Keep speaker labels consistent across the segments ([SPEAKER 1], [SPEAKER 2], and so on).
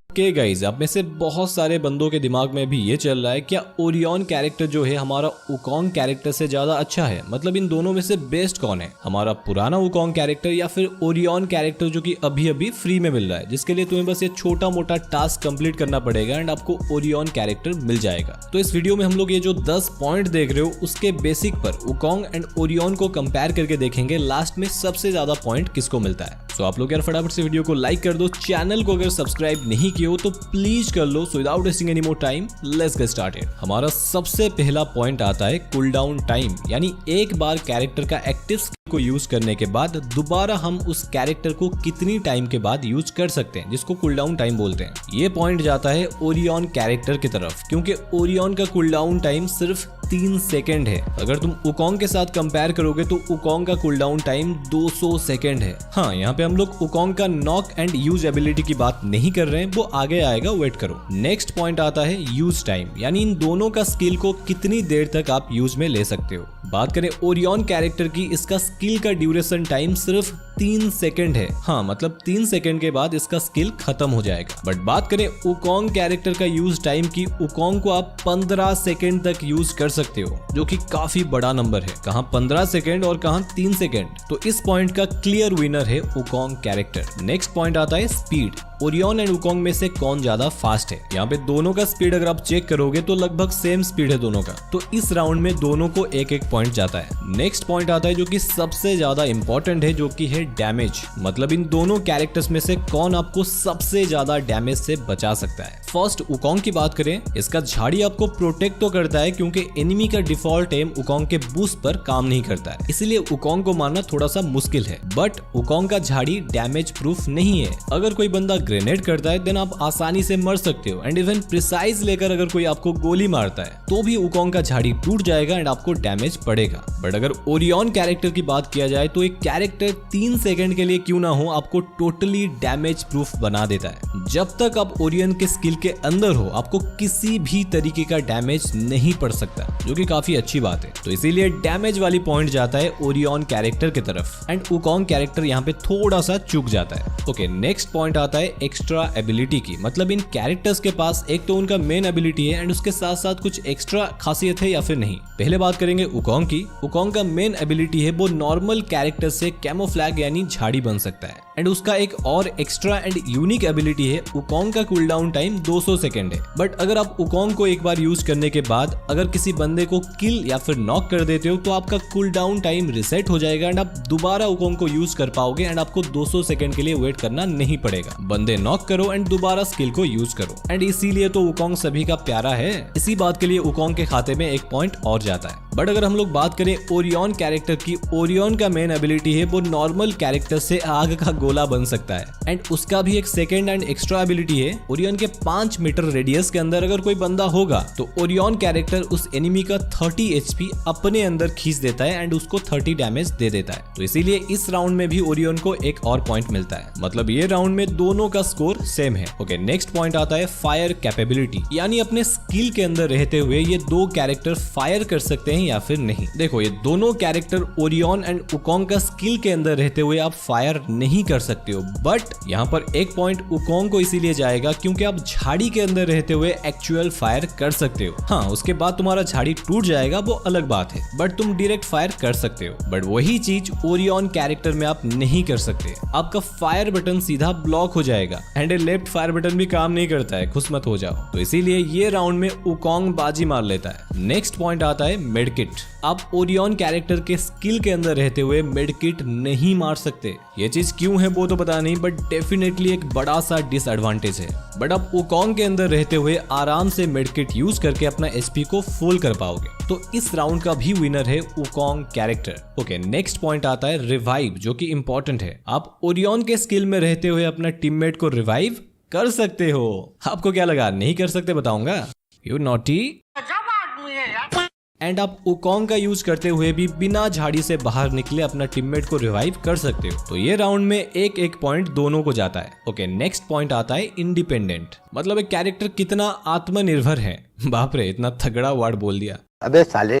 [SPEAKER 1] Guys, अब में से बहुत सारे बंदों के दिमाग में भी ये चल रहा है क्या ओरियन कैरेक्टर जो है हमारा वुकोंग कैरेक्टर से ज्यादा अच्छा है। मतलब इन दोनों में से बेस्ट कौन है, हमारा पुराना वुकोंग कैरेक्टर या फिर ओरियन कैरेक्टर जो कि अभी अभी फ्री में मिल रहा है, जिसके लिए तुम्हें बस ये छोटा मोटा टास्क कंप्लीट करना पड़ेगा एंड आपको ओरियन कैरेक्टर मिल जाएगा। तो इस वीडियो में हम लोग ये जो 10 पॉइंट देख रहे हो उसके बेसिक पर वुकोंग एंड ओरियन को कंपेयर करके देखेंगे लास्ट में सबसे ज्यादा पॉइंट किसको मिलता है। तो आप लोग यार फटाफट से वीडियो को लाइक कर दो, चैनल को अगर सब्सक्राइब नहीं किए हो तो प्लीज कर लो। So without wasting any more time let's get started. हमारा सबसे पहला पॉइंट आता है कूल डाउन टाइम, यानी एक बार कैरेक्टर का एक्टिव स्किल को यूज करने के बाद दोबारा हम उस कैरेक्टर को कितनी टाइम के बाद यूज कर सकते हैं, जिसको कूल डाउन टाइम बोलते हैं। ये पॉइंट जाता है ओरियन कैरेक्टर की तरफ, क्योंकि ओरियन का कूल डाउन टाइम सिर्फ 3 सेकंड है। अगर तुम वुकोंग के साथ कंपेयर करोगे तो वुकोंग का कूल डाउन टाइम 200 सेकंड है। हाँ, यहाँ पे हम लोग वुकोंग का नॉक एंड यूज एबिलिटी की बात नहीं कर रहे हैं, वो आगे आएगा, वेट करो। नेक्स्ट पॉइंट आता है यूज टाइम, यानी इन दोनों का स्किल को कितनी देर तक आप यूज में ले सकते हो। बात करें ओरियन कैरेक्टर की, इसका स्किल का ड्यूरेशन टाइम सिर्फ 3 सेकंड है। हाँ, मतलब 3 सेकंड के बाद इसका स्किल खत्म हो जाएगा। बट बात करें वुकोंग कैरेक्टर का यूज टाइम की, वुकोंग को आप 15 सेकंड तक यूज कर सकते हो, जो कि काफी बड़ा नंबर है। कहाँ 15 सेकंड और कहाँ 3 सेकंड। तो इस पॉइंट का क्लियर विनर है वुकोंग कैरेक्टर। नेक्स्ट पॉइंट आता है स्पीड। ओरियन एंड वुकोंग में से कौन ज्यादा फास्ट है। यहाँ पे दोनों का स्पीड अगर आप चेक करोगे तो लगभग सेम स्पीड है दोनों का। तो इस राउंड में दोनों को एक एक पॉइंट जाता है। नेक्स्ट पॉइंट आता है जो कि सबसे ज्यादा इंपॉर्टेंट है, जो कि है डैमेज। मतलब इन दोनों कैरेक्टर्स में से कौन आपको सबसे ज्यादा डैमेज से बचा सकता है। फर्स्ट वुकोंग की बात करें, इसका झाड़ी आपको प्रोटेक्ट तो करता है, क्योंकि एनिमी का डिफॉल्ट एम वुकोंग के बूस्ट पर काम नहीं करता है, इसलिए वुकोंग को मारना थोड़ा सा मुश्किल है। बट वुकोंग का झाड़ी डैमेज प्रूफ नहीं है। अगर कोई बंदा ग्रेनेड करता है देन आप आसानी से मर सकते हो, एंड इवन प्रिसाइज लेकर अगर कोई आपको गोली मारता है तो भी वुकोंग का झाड़ी टूट जाएगा एंड आपको डैमेज पड़ेगा। बट अगर ओरियन कैरेक्टर की बात किया जाए तो एक कैरेक्टर 3 सेकंड के लिए क्यों ना हो आपको टोटली डैमेज प्रूफ बना देता है। जब तक आप ओरियन के स्किल के अंदर हो आपको किसी भी तरीके का डैमेज नहीं पड़ सकता, जो कि काफी अच्छी बात है। तो इसीलिए डैमेज वाली पॉइंट जाता है ओरियन कैरेक्टर की तरफ, एंड वुकोंग कैरेक्टर यहाँ पे थोड़ा सा चूक जाता है। ओके, नेक्स्ट पॉइंट आता है एक्स्ट्रा एबिलिटी की। मतलब इन कैरेक्टर्स के पास एक तो उनका मेन एबिलिटी है एंड उसके साथ साथ कुछ एक्स्ट्रा खासियत है या फिर नहीं। पहले बात करेंगे वुकोंग की। वुकोंग का मेन एबिलिटी है वो नॉर्मल कैरेक्टर से कैमोफ्लैग यानी झाड़ी बन सकता है, एंड उसका एक और एक्स्ट्रा एंड यूनिक एबिलिटी है वुकोंग का कूल डाउन टाइम 200 सेकंड है। बट अगर आप वुकोंग को एक बार यूज करने के बाद अगर किसी बंदे को किल या फिर नॉक कर देते हो तो आपका कूल डाउन टाइम रिसेट हो जाएगा एंड आप दोबारा वुकोंग को यूज कर पाओगे एंड आपको 200 सेकंड के लिए वेट करना नहीं पड़ेगा। बंदे नॉक करो एंड दोबारा स्किल को यूज करो, एंड इसीलिए तो वुकोंग सभी का प्यारा है। इसी बात के लिए वुकोंग के खाते में एक पॉइंट और जाता है। बट अगर हम लोग बात करें ओरियन कैरेक्टर की, ओरियन का मेन एबिलिटी है वो नॉर्मल कैरेक्टर से आग का गोला बन सकता है, एंड उसका भी एक सेकंड एंड एक्स्ट्रा एबिलिटी है। ओरियन के 5 मीटर रेडियस के अंदर अगर कोई बंदा होगा तो ओरियन कैरेक्टर उस एनिमी का 30 एचपी अपने अंदर खींच देता है एंड उसको 30 डैमेज दे देता है। तो इसीलिए इस राउंड में भी ओरियन को एक और पॉइंट मिलता है। मतलब ये राउंड में दोनों का स्कोर सेम है। ओके, नेक्स्ट पॉइंट आता है फायर कैपेबिलिटी, यानी अपने स्किल के अंदर रहते हुए ये दो कैरेक्टर फायर कर सकते हैं या फिर नहीं। देखो, ये दोनों कैरेक्टर ओरियन एंड वुकोंग का स्किल के अंदर रहते हुए आप फायर नहीं कर सकते हो। बट यहाँ पर एक पॉइंट वुकोंग को इसीलिए जाएगा क्योंकि आप झाड़ी के अंदर रहते हुए एक्चुअल फायर कर सकते हो। हाँ, उसके बाद तुम्हारा झाड़ी टूट जाएगा वो अलग बात है, बट तुम डायरेक्ट फायर कर सकते हो। बट वही चीज ओरियन कैरेक्टर में आप नहीं कर सकते। आपका फायर बटन सीधा ब्लॉक हो जाएगा एंड लेफ्ट फायर बटन भी काम नहीं करता है, खुश मत हो जाओ। तो इसीलिए ये राउंड में वुकोंग बाजी मार लेता है। नेक्स्ट पॉइंट आता है मेडकिट। आप ओरियन कैरेक्टर के स्किल के अंदर रहते हुए मेडकिट नहीं मार सकते। ये चीज क्यों है वो तो पता नहीं, बट डेफिनेटली एक बड़ा सा डिसएडवांटेज है। बट आप वुकोंग के अंदर रहते हुए आराम से मेडकिट यूज करके अपना एचपी को फुल कर पाओगे। तो इस राउंड का भी विनर है Wukong character. Okay, next point आता है रिवाइव, जो कि इंपॉर्टेंट है। आप ओरियन के स्किल में रहते हुए अपना टीममेट को रिवाइव कर सकते हो। आपको क्या लगा नहीं कर सकते? बताऊंगा। You naughty. एंड आप वुकोंग का यूज करते हुए भी बिना झाड़ी से बाहर निकले अपना टीममेट को रिवाइव कर सकते हो। तो ये राउंड में एक एक पॉइंट दोनों को जाता है। ओके, नेक्स्ट पॉइंट आता है इंडिपेंडेंट। मतलब एक कैरेक्टर कितना आत्मनिर्भर है। बाप रे, इतना तगड़ा वर्ड बोल दिया।
[SPEAKER 2] अबे साले।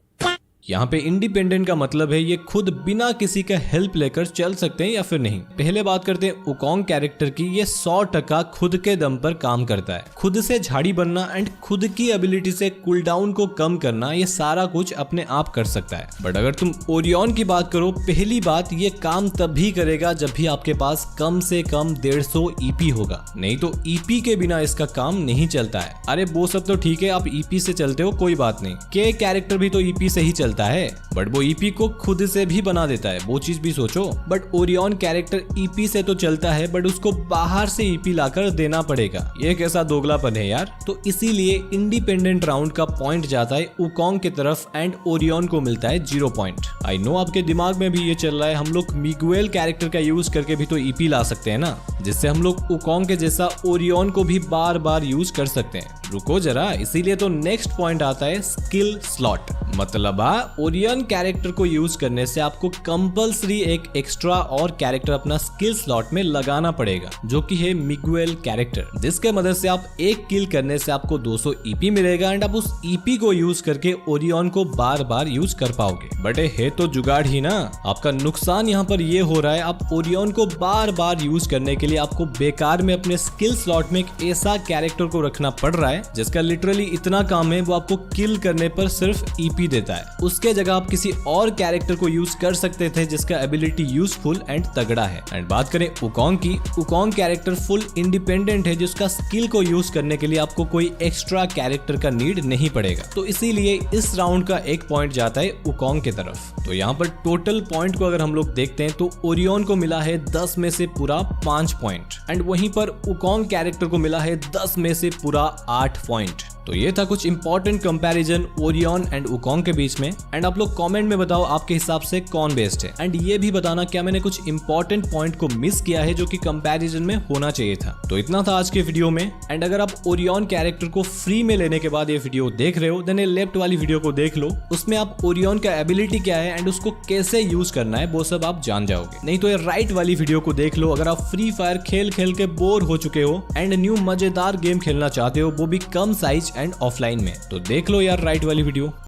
[SPEAKER 1] यहाँ पे इंडिपेंडेंट का मतलब है ये खुद बिना किसी का हेल्प लेकर चल सकते हैं या फिर नहीं। पहले बात करते हैं वुकोंग कैरेक्टर की। ये 100% खुद के दम पर काम करता है। खुद से झाड़ी बनना एंड खुद की एबिलिटी से कूलडाउन को कम करना, ये सारा कुछ अपने आप कर सकता है। बट अगर तुम ओरियन की बात करो, पहली बात ये काम तभी करेगा जब भी आपके पास कम से कम 150 ईपी होगा, नहीं तो ईपी के बिना इसका काम नहीं चलता है। अरे वो सब तो ठीक है, आप ईपी से चलते हो कोई बात नहीं, के कैरेक्टर भी तो ईपी से ही चलता है, बट वो ईपी को खुद से भी बना देता है, वो चीज भी सोचो। बट ओरियन कैरेक्टर ईपी से तो चलता है, बट उसको बाहर से ईपी लाकर देना पड़ेगा। ये कैसा दोगलापन है यार। तो इसीलिए इंडिपेंडेंट राउंड का पॉइंट जाता है वुकोंग की तरफ एंड ओरियन को मिलता है 0 पॉइंट। आई नो आपके दिमाग में भी ये चल रहा है, हम लोग मिगुएल कैरेक्टर का यूज करके भी तो ईपी ला सकते हैं ना, जिससे हम लोग वुकोंग के जैसा ओरियन को भी बार बार यूज कर सकते हैं। रुको जरा, इसीलिए तो नेक्स्ट पॉइंट आता है स्किल स्लॉट। मतलब ओरियन कैरेक्टर को यूज करने से आपको कंपल्सरी एक एक्स्ट्रा और कैरेक्टर अपना स्किल स्लॉट में लगाना पड़ेगा, जो कि है मिगुएल कैरेक्टर, जिसके मदद से आप एक किल करने से आपको 200 ईपी मिलेगा एंड आप उस ईपी को यूज करके ओरियन को बार बार यूज कर पाओगे। बट है तो जुगाड़ ही ना। आपका नुकसान यहाँ पर ये हो रहा है, आप ओरियन को बार बार यूज करने के लिए आपको बेकार में अपने स्किल स्लॉट में एक ऐसा कैरेक्टर को रखना पड़ रहा है जिसका लिटरली इतना काम है वो आपको किल करने पर सिर्फ ईपी देता है। उसके जगह आप किसी और कैरेक्टर को यूज कर सकते थे जिसका एबिलिटी यूजफुल एंड तगड़ा है। एंड बात करें वुकोंग की, वुकोंग कैरेक्टर फुल इंडिपेंडेंट है, जिसका स्किल को यूज करने के लिए आपको कोई एक्स्ट्रा कैरेक्टर का नीड नहीं पड़ेगा। तो इसीलिए इस राउंड का एक पॉइंट जाता है वुकोंग की तरफ। तो यहाँ पर टोटल पॉइंट को अगर हम लोग देखते हैं तो ओरियन को मिला है 10 में से पूरा 5 पॉइंट एंड वहीं पर वुकोंग कैरेक्टर को मिला है 10 में से पूरा 8 पॉइंट। तो ये था कुछ important comparison Orion and Wukong के बीच में। एंड आप लोग कमेंट में बताओ आपके हिसाब से कौन बेस्ट है, एंड ये भी बताना क्या मैंने कुछ इंपॉर्टेंट पॉइंट को मिस किया है जो कि कंपैरिजन में होना चाहिए था। तो इतना था आज के वीडियो में। एंड अगर आप ओरियन कैरेक्टर को फ्री में लेने के बाद ये वीडियो देख रहे हो, देन लेफ्ट वाली वीडियो को देख लो, उसमें आप ओरियन का एबिलिटी क्या है एंड उसको कैसे यूज करना है वो सब आप जान जाओगे। नहीं तो ये राइट वाली वीडियो को देख लो अगर आप फ्री फायर खेल खेल के बोर हो चुके हो एंड न्यू मजेदार गेम खेलना चाहते हो, वो भी कम साइज एंड ऑफलाइन में। तो देख लो यार राइट वाली वीडियो।